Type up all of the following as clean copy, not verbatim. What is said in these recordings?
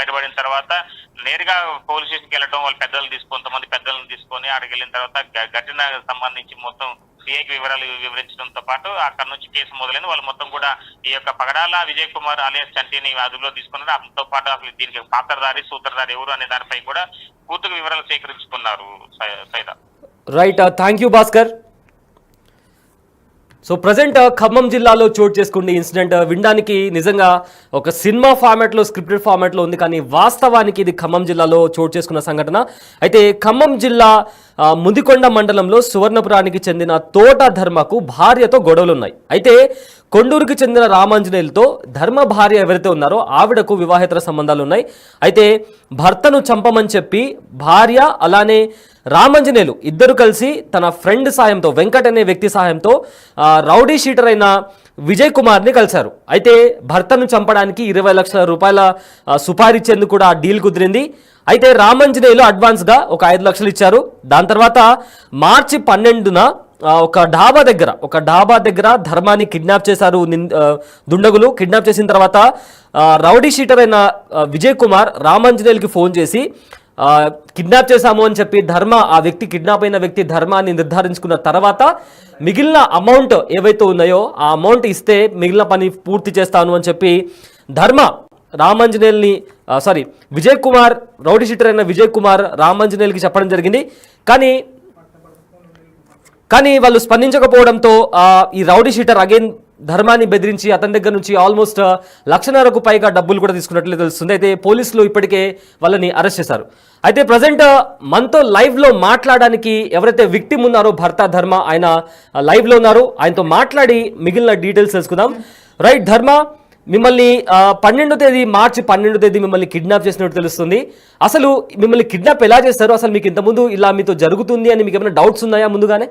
బయటపడిన తర్వాత నేరుగా పోలీస్ స్టేషన్కి వెళ్ళడం, వాళ్ళ కొంతమంది పెద్దలను తీసుకొని అక్కడికి వెళ్ళిన తర్వాత ఘటనకు సంబంధించి మొత్తం సిఐకి వివరాలు వివరించడంతో పాటు అక్కడ నుంచి కేసు మొదలైంది. వాళ్ళు మొత్తం కూడా ఈ యొక్క పగడాల విజయ్ కుమార్ అలియాస్ చంటిని అదుపులో తీసుకున్నారు. దాంతో పాటు అసలు దీనికి పాత్రధారి సూత్రధారి ఎవరు అనే దానిపై కూడా పూర్తిగా వివరాలు సేకరించుకున్నారు. Saida right, thank you Bhaskar. So present Khammam జిల్లాలో చోటు చేసుకునే ఇన్సిడెంట్ వినడానికి నిజంగా ఒక సినిమా ఫార్మాట్లో, స్క్రిప్టెడ్ ఫార్మాట్లో ఉంది, కానీ వాస్తవానికి ఇది ఖమ్మం జిల్లాలో చోటు చేసుకున్న సంఘటన. అయితే ఖమ్మం జిల్లా ముదికొండ మండలంలో సువర్ణపురానికి చెందిన తోట ధర్మకు భార్యతో గొడవలున్నాయి. అయితే కొండూరుకి చెందిన రామాంజనేయులతో ధర్మ భార్య ఎవరైతే ఉన్నారో ఆవిడకు వివాహేతర సంబంధాలు ఉన్నాయి. అయితే భర్తను చంపమని చెప్పి భార్య అలానే రామాంజనేయులు ఇద్దరు కలిసి తన ఫ్రెండ్ సాయంతో, వెంకట్ అనే వ్యక్తి సాయంతో రౌడీ షీటర్ అయిన విజయ్ కుమార్ని కలిశారు. అయితే భర్తను చంపడానికి 20 లక్షల రూపాయల సుపారీ ఇచ్చేందుకు కూడా డీల్ కుదిరింది. అయితే రామాంజనేయులు అడ్వాన్స్గా ఒక 5 లక్షలు ఇచ్చారు. దాని తర్వాత మార్చి 12న ఒక డాబా దగ్గర ధర్మాన్ని కిడ్నాప్ చేశారు దుండగులు. కిడ్నాప్ చేసిన తర్వాత రౌడీ షీటర్ అయిన విజయ్ కుమార్ రామాంజనేయులకి ఫోన్ చేసి కిడ్నాప్ చేశాము అని చెప్పి కిడ్నాప్ అయిన వ్యక్తి ధర్మాన్ని నిర్ధారించుకున్న తర్వాత మిగిలిన అమౌంట్ ఏవైతే ఉన్నాయో ఆ అమౌంట్ ఇస్తే మిగిలిన పని పూర్తి చేస్తాను అని చెప్పి విజయ్ కుమార్, రౌడీ షీటర్ అయిన విజయ్ కుమార్ రామాంజనేయులకి చెప్పడం జరిగింది. కానీ వాళ్ళు స్పందించకపోవడంతో ఈ రౌడీ షీటర్ అగైన్ ధర్మాన్ని బెదిరించి అతని దగ్గర నుంచి ఆల్మోస్ట్ 1.5 లక్షలకు పైగా డబ్బులు కూడా తీసుకున్నట్లు తెలుస్తుంది. అయితే పోలీసులు ఇప్పటికే వాళ్ళని అరెస్ట్ చేశారు. అయితే ప్రజెంట్ మనతో లైవ్లో మాట్లాడడానికి ఎవరైతే విక్టిమ్ ఉన్నారో భర్త ధర్మ, ఆయన లైవ్లో ఉన్నారు. ఆయనతో మాట్లాడి మిగిలిన డీటెయిల్స్ తెలుసుకుందాం. రైట్ ధర్మ, మిమ్మల్ని మార్చి 12వ తేదీ మిమ్మల్ని కిడ్నాప్ చేసినట్టు తెలుస్తుంది. అసలు మిమ్మల్ని కిడ్నాప్ ఎలా చేస్తారు? అసలు మీకు ఇంతకుముందు ఇలా మీతో జరుగుతుంది అని మీకు ఏమైనా డౌట్స్ ఉన్నాయా ముందుగానే?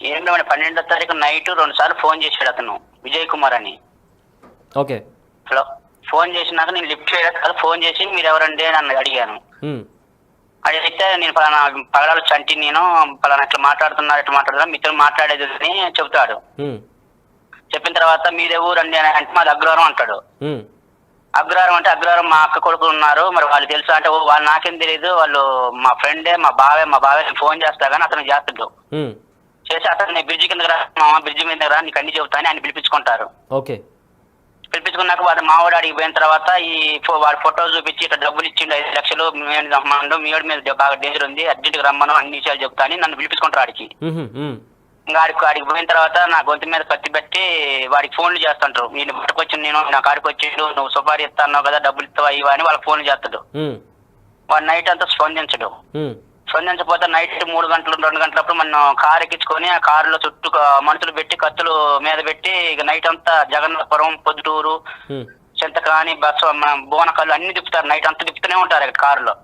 ఏంటో 12వ తారీఖు నైట్ 2 సార్లు ఫోన్ చేశాడు అతను, విజయ్ కుమార్ అని. ఓకే, హలో, ఫోన్ చేసినాక నేను లిఫ్ట్ చేయలేదు. ఫోన్ చేసి మీరు ఎవరండి అని అడిగాను. అడిగితే నేను పలానా పగడాలు చంటి, నేను పలానా ఇట్లా మాట్లాడుతున్నా మీతో మాట్లాడేది అని చెబుతాడు. చెప్పిన తర్వాత మీదే ఊరండి అని అంటే మాది అగ్రహారం అంటాడు. అగ్రహారం అంటే అగ్రహారం మా అక్క కొడుకులు ఉన్నారు, మరి వాళ్ళు తెలుసా అంటే వాళ్ళు నాకేం తెలియదు, వాళ్ళు మా ఫ్రెండే, మా బావే ఫోన్ చేస్తా కానీ అతను చేస్తాడు. చేసి అతన్ని బ్రిడ్జి కింద బ్రిడ్జి మీద రా నీకు అన్ని చెబుతాను ఆయన పిలిపించుకుంటారు. ఓకే, పిలిపించుకున్నాక వాడు మావాడు అడిగి పోయిన తర్వాత వాడి ఫోటో చూపించి ఇట్లా డబ్బులు ఇచ్చిండు 5 లక్షలు, మీవాడి మీద బాగా డేంజర్ ఉంది, అర్జెంట్గా రమ్మను, అన్ని విషయాలు చెప్తాను నన్ను పిలిపించుకుంటారు ఆడికి. ఇంకా ఆడికి పోయిన తర్వాత నా గొంతు మీద కత్తి పెట్టి వాడికి ఫోన్లు చేస్తుంటారు. నేను పట్టుకొచ్చి నేను నా కాడికి వచ్చిండు, నువ్వు సుపారీ ఇస్తాను కదా, డబ్బులు ఇస్తావా ఇవా అని వాళ్ళకి ఫోన్లు చేస్తాడు. వాడు నైట్ అంతా స్పందించకపోతే నైట్ 3 గంటలు 2 గంటలప్పుడు మనం కారు ఎక్కించుకొని ఆ కారులో చుట్టూ మనుషులు పెట్టి కత్తులు మీద పెట్టి ఇక నైట్ అంతా జగన్నాథపురం, పొద్దుటూరు, చింతకాని, బస్సు, బోనకల్లు అన్ని తిప్పుతారు. నైట్ అంతా తిప్పుతూనే ఉంటారు ఇక్కడ కారులో.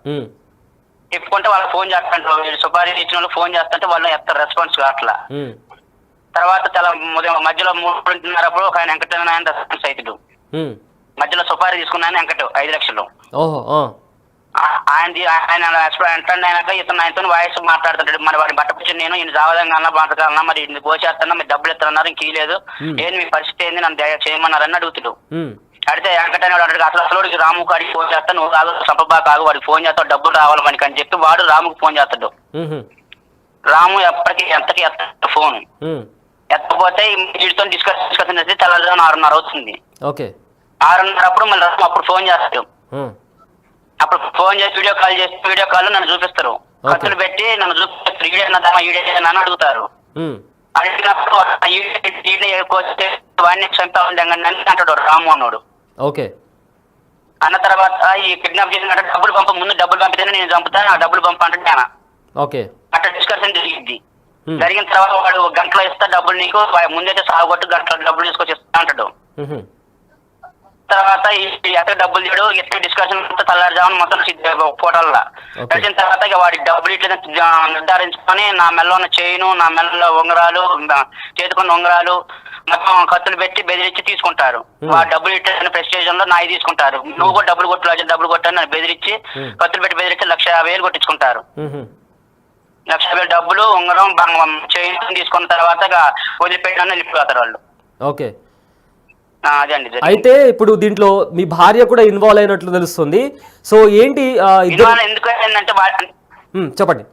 తిప్పుకుంటే వాళ్ళకి ఫోన్ చేస్తుంటారు, సుపారీ ఇచ్చిన వాళ్ళు ఫోన్ చేస్తుంటే వాళ్ళు ఎత్తారు, రెస్పాన్స్ అట్లా. తర్వాత చాలా మధ్యలో 3:30 ఒక ఆయన వెంకటేశ్వర రెస్పాన్స్ అవుతాడు. మధ్యలో సుపారీ తీసుకున్నాను వెంకట 5 లక్షలు. ఆయన అయినాక ఇతను ఆయనతో వాయిస్ మాట్లాడుతుంటాడు. మరి వాడిని బట్టపుచ్చి నేను ఈయన జావదంగా బతకాలన్నా, మరి ఇన్ని కోసేస్తున్నా, మీరు డబ్బులు ఇస్తారన్నారు, ఇంక లేదు, ఏంది మీ పరిస్థితి ఏంది, నన్ను చేయమన్నారని అడుగుతాడు. అడిగితే వెంకటనే వాడు అసలు రాము కాడికి ఫోన్ చేస్తాను, నువ్వు కాదు సపబా కాదు, వాడికి ఫోన్ చేస్తావు డబ్బులు రావాలి మనకి అని చెప్పి వాడు రాముకి ఫోన్ చేస్తాడు. రాము ఎంతకి ఎత్తాడు ఫోన్. ఎత్తకపోతే వీటితో డిస్కషన్ చేస్తే తెల్లవారుజామున 6:30 అవుతుంది. 6:30 అప్పుడు మళ్ళీ రాము అప్పుడు ఫోన్ చేస్తాడు. అప్పుడు ఫోన్ చేసి వీడియో కాల్ నన్ను చూపిస్తారు, కత్తులు పెట్టి నన్ను చూపిస్తారు, ఈడేనా అని అడుగుతారు. అడిగినప్పుడు వాడిని చంపాలని అంటాడు రాము అన్నాడు. అన్న తర్వాత ఈ కిడ్నాప్ చేసిన ముందు డబ్బులు పంపితేనే నేను చంపుతాను, ఆ డబ్బులు పంపంటే అట్లా డిస్కషన్ జరిగింది. జరిగిన తర్వాత వాడు గంటలో ఇస్తా డబ్బులు, నీకు ముందైతే సాగుబట్టు గంటలో డబ్బులు తీసుకొచ్చి ఇస్తా అంటాడు. తర్వాత ఎక్కడ డబ్బులు చేయడు, ఎక్కడ డిస్కషన్ తెల్లారుజామున మొత్తం ఫోటోల్లో కలిసిన తర్వాత ఇక వాడికి డబ్బులు ఇట్లా నిర్ధారించుకొని నా మెల్లో ఉన్న చైను, నా మెల్లో ఉంగరాలు, చేతుకున్న ఉంగరాలు మొత్తం కత్తులు పెట్టి బెదిరించి తీసుకుంటారు. వాడు డబ్బులు ఇట్లా ప్రెస్టేషన్ లో నాయి తీసుకుంటారు. నువ్వు కూడా డబ్బులు కొట్టాను నన్ను బెదిరించి కత్తులు పెట్టి బెదిరించి 1,50,000 కొట్టించుకుంటారు. 1,50,000 డబ్బులు, ఉంగరం, చైన్ తీసుకున్న తర్వాత వదిలిపెట్టిన వెళ్ళిపోతారు వాళ్ళు. అదే అండి జరిగింది. అయితే ఇప్పుడు దీంట్లో మీ భార్య కూడా ఇన్వాల్వ్ అయినట్లు తెలుస్తుంది. సో ఏంటి ఎందుకు ఏంటంటే చెప్పండి.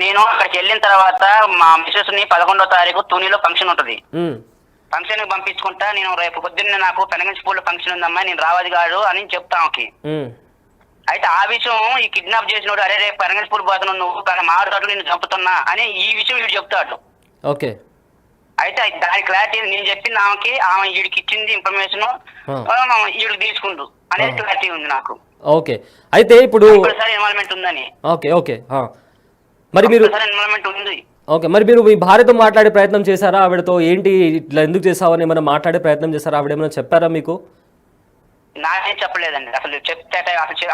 నేను అక్కడికి వెళ్ళిన తర్వాత మా మిసెస్ ని 11వ తారీఖు తునిలో ఫంక్షన్ ఉంటది. ఫంక్షన్ కి పంపించుకుంటా, నేను రేపు పొద్దున్నే నాకు పెనగంచి స్కూల్లో ఫంక్షన్ ఉందమ్మా, నేను రావాలి కాదు అని చెప్తాకి. అయితే ఆ విషయం ఈ కిడ్నాప్ చేసినోడు, అరే రేపు పెనగంచి స్కూల్ పోతున్నావు నువ్వు, కానీ మామిడి నేను చంపుతున్నా అని ఈ విషయం వీడు చెప్తాడు. ఓకే. అయితే దాని క్లారిటీ నేను చెప్పింది ఆమెకి, ఆమె వీడికి ఇచ్చింది ఇన్ఫర్మేషన్, వీడికి తీసుకుండు అనేది క్లారిటీ ఉంది నాకు. ఓకే. అయితే ఇప్పుడు ఇన్వాల్వ్మెంట్ ఉందని. ఓకే ఓకే మరి మీరు ఇన్వాల్వ్మెంట్ ఉంది. ఓకే, మరి మీరు మీ భార్యతో మాట్లాడే ప్రయత్నం చేశారా? ఆవిడతో ఏంటి ఇట్లా ఎందుకు చేసావని ఏమైనా మాట్లాడే ప్రయత్నం చేశారా? ఆవిడ ఏమైనా చెప్పారా మీకు? నాకేం చెప్పలేదండి. అసలు చెప్తే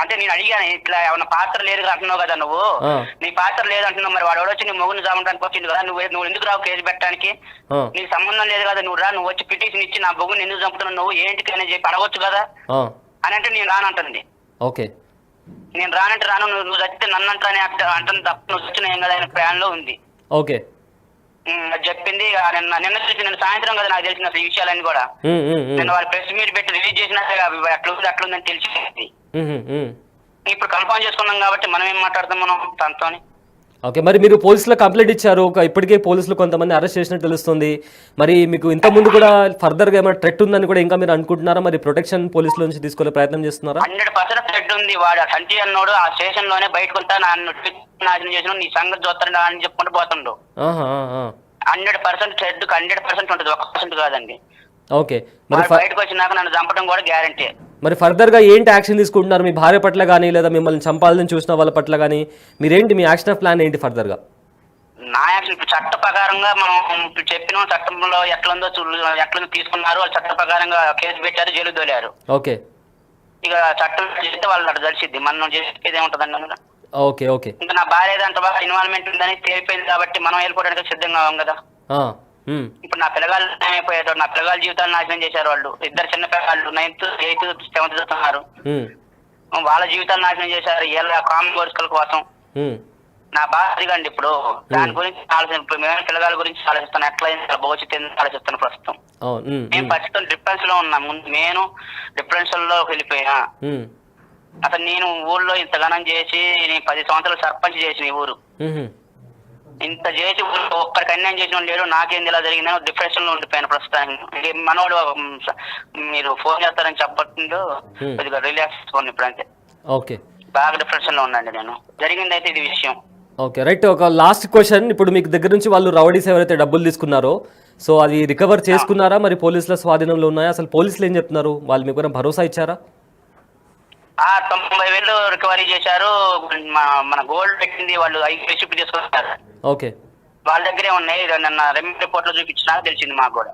అంటే నేను అడిగాను, ఇట్లా ఏమైనా పాత్ర లేదు అంటున్నావు కదా నువ్వు, నీ పాత్ర లేదు అంటున్నావు, మరి వాడు వచ్చి నీ మొగుని చావడానికి వచ్చింది కదా, నువ్వు ఎందుకు రావు కేసు పెట్టడానికి? నీకు సంబంధం లేదు కదా, నువ్వు రా, నువ్వు వచ్చి పిటిషన్ ఇచ్చి నా బొగుని ఎందుకు చంపుతున్నావు నువ్వు ఏంటి అని చెప్పి అడగొచ్చు కదా అని అంటే నేను రానంటుంది. ఓకే. నేను రానంటే రాను, నువ్వు చచ్చితే నన్ను అంటానే అంటుంది తప్ప నువ్వు వచ్చిన ఏం కదా ఆయన ప్లాన్ లో ఉంది. ఓకే. చెప్పింది నిన్న చూసి సాయంత్రం కదా నాకు తెలిసిన ఈ విషయాలన్నీ కూడా. నేను వాళ్ళు ప్రెస్ మీట్ పెట్టి రిలీజ్ చేసినాక అట్లుందని తెలిసింది. ఇప్పుడు కన్ఫర్మ్ చేసుకున్నాం కాబట్టి మనం ఏం మాట్లాడతాం మనం తనతో. ఓకే, మరి మీరు పోలీసులకు కంప్లైంట్ ఇచ్చారు, ఇప్పటికే పోలీసులు కొంతమంది అరెస్ట్ చేసినట్టు తెలుస్తుంది. మరి మీకు ఇంత ముందు కూడా ఫర్దర్గా ఏమైనా థ్రెట్ ఉందని కూడా ఇంకా మీరు అనుకుంటున్నారా? మరి ప్రొటెక్షన్ పోలీసుల నుంచి తీసుకునే ప్రయత్నం చేస్తున్నారా? 100% థ్రెట్ ఉంది. వాడు సంచి అన్నోడు ఆ స్టేషన్ లోనే బయటకు ఉంటా నాశనం చేసిన నీ సంగతి చూస్తాడు అని చెప్పుకుంటూ పోతుండు. 100% థ్రెడ్ 100% ఉంటుంది, 1% కాదండి. ఓకే, మరి బయటకు వచ్చినాక నన్ను చంపడం కూడా గ్యారంటీ. మరి ఫర్దర్ గా ఏంటి యాక్షన్ తీసుకుంటున్నారు? మీ భార్య పట్ల కానీ లేదా మిమ్మల్ని చంపాలని చూసిన వాళ్ళ పట్ల కానీ మీరేంటి, మీ యాక్షన్ ఆఫ్ ప్లాన్ ఏంటి ఫర్దర్ గా? నా యాక్షన్ ఇప్పుడు చట్ట ప్రకారంగా మనం ఇప్పుడు చెప్పిన చట్టంలో ఎట్లుందో తీసుకున్నారు, వాళ్ళు చట్ట ప్రకారంగా కేసు పెట్టారు, జైలు తోలారు. ఓకే. ఇక చట్టం చేస్తే వాళ్ళు అటు తెలిసిద్ది, మనం చేసేది ఏముంటదండి అందులో. Okay okay. ఇంకా నా భార్య దాంట్లో బాగా ఇన్వాల్వ్మెంట్ ఉందని తేలిపోయింది కాబట్టి మనం వెళ్ళిపోవడానికి సిద్ధంగా ఉన్నాం కదా. ఇప్పుడు నా పిల్లగాళ్ళు అయిపోయారు, నా పిల్లగాళ్ళ జీవితాలు నాశనం చేశారు వాళ్ళు. 2 చిన్న పిల్లగాళ్ళు 9th 8th 7th చదువుతున్నారు, వాళ్ళ జీవితాలు నాశనం చేశారు ఇలా కామన్ కోరికల కోసం. నా భార్య అండి ఇప్పుడు దాని గురించి ఆలోచన, మేము పిల్లగాళ్ళ గురించి ఆలోచిస్తాను, ఎట్లా భవిష్యత్తు ఆలోచిస్తాను ప్రస్తుతం. మేము ప్రస్తుతం డిఫరెన్స్ లో ఉన్నాం, ముందు నేను డిఫరెన్స్ లో వెళ్ళిపోయినా. అసలు నేను ఊళ్ళో ఇంత ఘనం చేసి 10 సంవత్సరాలు సర్పంచ్ చేసిన ఈ ఊరు, ఇంత చేసి ఒక్కడికి అన్యాయం చేసిన లేడు, నాకేంది ఇలా జరిగిందని డిప్రెషన్ లో ఉండిపోయాను ప్రస్తుతానికి. మనోడు మీరు ఫోన్ చేస్తారని చెప్పట్లేదు, కొద్దిగా రిలాక్స్ చేసుకోండి ఇప్పుడు అంతే. ఓకే, బాగా డిప్రెషన్ లో ఉండండి నేను. జరిగింది అయితే ఇది విషయం. Okay right. ఒక లాస్ట్ క్వశ్చన్, ఇప్పుడు మీకు దగ్గర నుంచి వాళ్ళు రౌడీస్ ఎవరైతే డబ్బులు తీసుకున్నారో సో అది రికవర్ చేసుకున్నారా? మరి పోలీసుల స్వాధీనంలో ఉన్నాయా? అసలు పోలీసులు ఏం చెప్తున్నారు? వాళ్ళు మీకు భరోసా ఇచ్చారా? 90,000 రికవరీ చేశారు. మన గోల్డ్ పెట్టింది వాళ్ళు 5 రిసిప్ట్ తీసుకొచ్చారు. ఓకే, వాళ్ళ దగ్గరే ఉన్నాయి. నిన్న రెమ్యూ రిపోర్ట్ లో చూపించినా తెలిసింది మాకు కూడా.